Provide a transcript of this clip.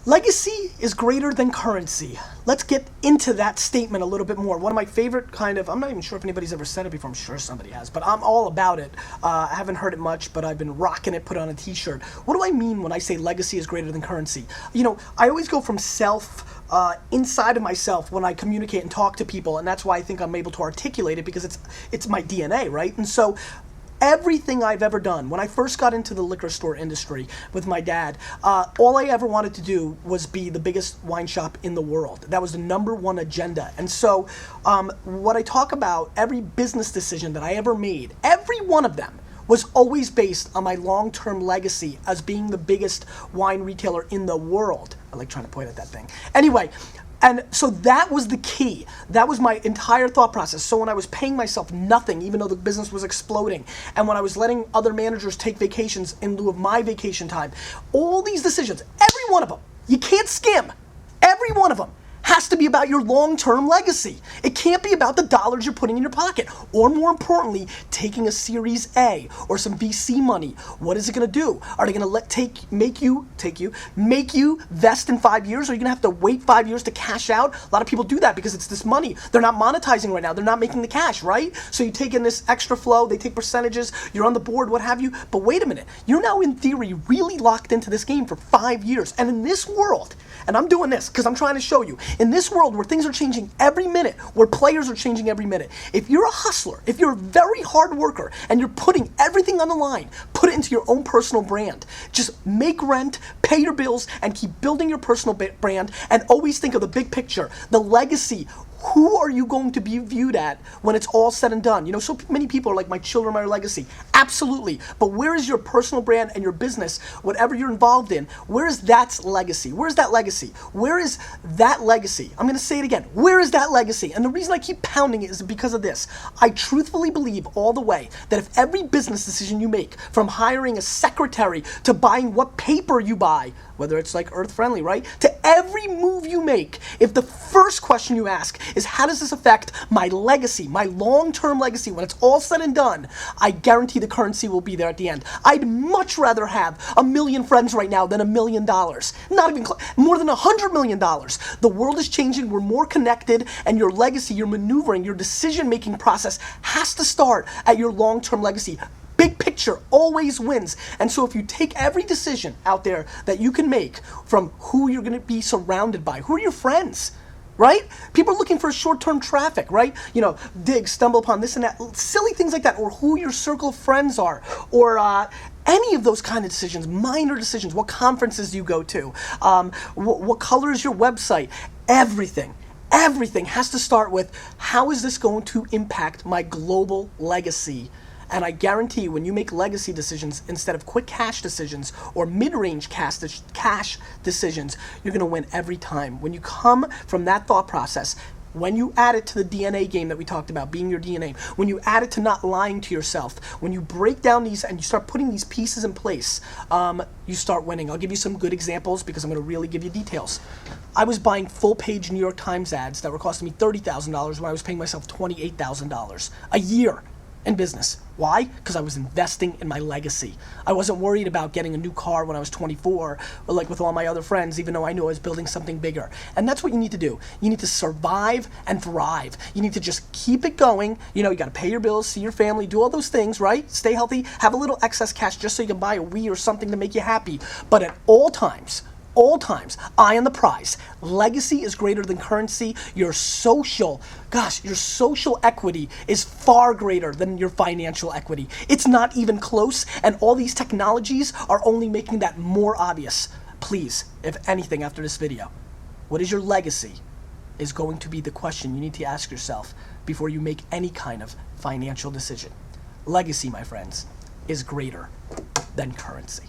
Legacy is greater than currency. Let's get into that statement a little bit more. One of my favorite I'm not even sure if anybody's ever said it before. I'm sure somebody has, but I'm all about it. I haven't heard it much, but I've been rocking it, put on a t-shirt. What do I mean when I say legacy is greater than currency? You know, I always go from inside of myself when I communicate and talk to people, and that's why I think I'm able to articulate it, because it's my DNA, right? And so everything I've ever done, when I first got into the liquor store industry with my dad, all I ever wanted to do was be the biggest wine shop in the world. That was the #1 agenda. And so what I talk about, every business decision that I ever made, every one of them was always based on my long-term legacy as being the biggest wine retailer in the world. I like trying to point at that thing. Anyway, and so that was the key. That was my entire thought process. So when I was paying myself nothing, even though the business was exploding, and when I was letting other managers take vacations in lieu of my vacation time, all these decisions, every one of them, you can't skim. Every one of them has to be about your long-term legacy. It can't be about the dollars you're putting in your pocket, or more importantly, taking a Series A or some VC money. What is it going to do? Are they going to make you vest in 5 years? Or are you going to have to wait 5 years to cash out? A lot of people do that because it's this money. They're not monetizing right now. They're not making the cash, right? So you take in this extra flow, they take percentages, you're on the board, what have you. But wait a minute, you're now in theory really locked into this game for 5 years. And in this world, and I'm doing this because I'm trying to show you, in this world where things are changing every minute, where players are changing every minute, if you're a hustler, if you're a very hard worker, and you're putting everything on the line, put it into your own personal brand. Just make rent, pay your bills, and keep building your personal brand, and always think of the big picture, the legacy. Who are you going to be viewed at when it's all said and done? You know, so many people are like, my children, my legacy. Absolutely. But where is your personal brand and your business, whatever you're involved in, where is that legacy? Where's that legacy? Where is that legacy? I'm going to say it again. Where is that legacy? And the reason I keep pounding it is because of this. I truthfully believe all the way that if every business decision you make, from hiring a secretary to buying what paper you buy, whether it's like earth friendly, right, to every move you make, if the first question you ask is, how does this affect my legacy, my long-term legacy, when it's all said and done, I guarantee the currency will be there at the end. I'd much rather have 1 million friends right now than $1 million. Not even more than $100 million. The world is changing, we're more connected, and your legacy, your maneuvering, your decision-making process has to start at your long-term legacy. Big picture always wins. And so if you take every decision out there that you can make, from who you're going to be surrounded by, who are your friends, right? People are looking for short-term traffic, right? You know, stumble upon this and that, silly things like that, or who your circle of friends are, or any of those kind of decisions, minor decisions. What conferences do you go to? What color is your website? Everything has to start with, how is this going to impact my global legacy? And I guarantee you, when you make legacy decisions instead of quick cash decisions or mid-range cash decisions, you're going to win every time. When you come from that thought process, when you add it to the DNA game that we talked about, being your DNA, when you add it to not lying to yourself, when you break down these and you start putting these pieces in place, you start winning. I'll give you some good examples because I'm going to really give you details. I was buying full-page New York Times ads that were costing me $30,000 when I was paying myself $28,000 a year in business. Why? Because I was investing in my legacy. I wasn't worried about getting a new car when I was 24, like with all my other friends, even though I knew I was building something bigger. And that's what you need to do. You need to survive and thrive. You need to just keep it going. You know, you got to pay your bills, see your family, do all those things, right? Stay healthy, have a little excess cash just so you can buy a Wii or something to make you happy. But at all times, eye on the prize. Legacy is greater than currency. Your social equity is far greater than your financial equity. It's not even close, and all these technologies are only making that more obvious. Please, if anything after this video, what is your legacy is going to be the question you need to ask yourself before you make any kind of financial decision. Legacy, my friends, is greater than currency.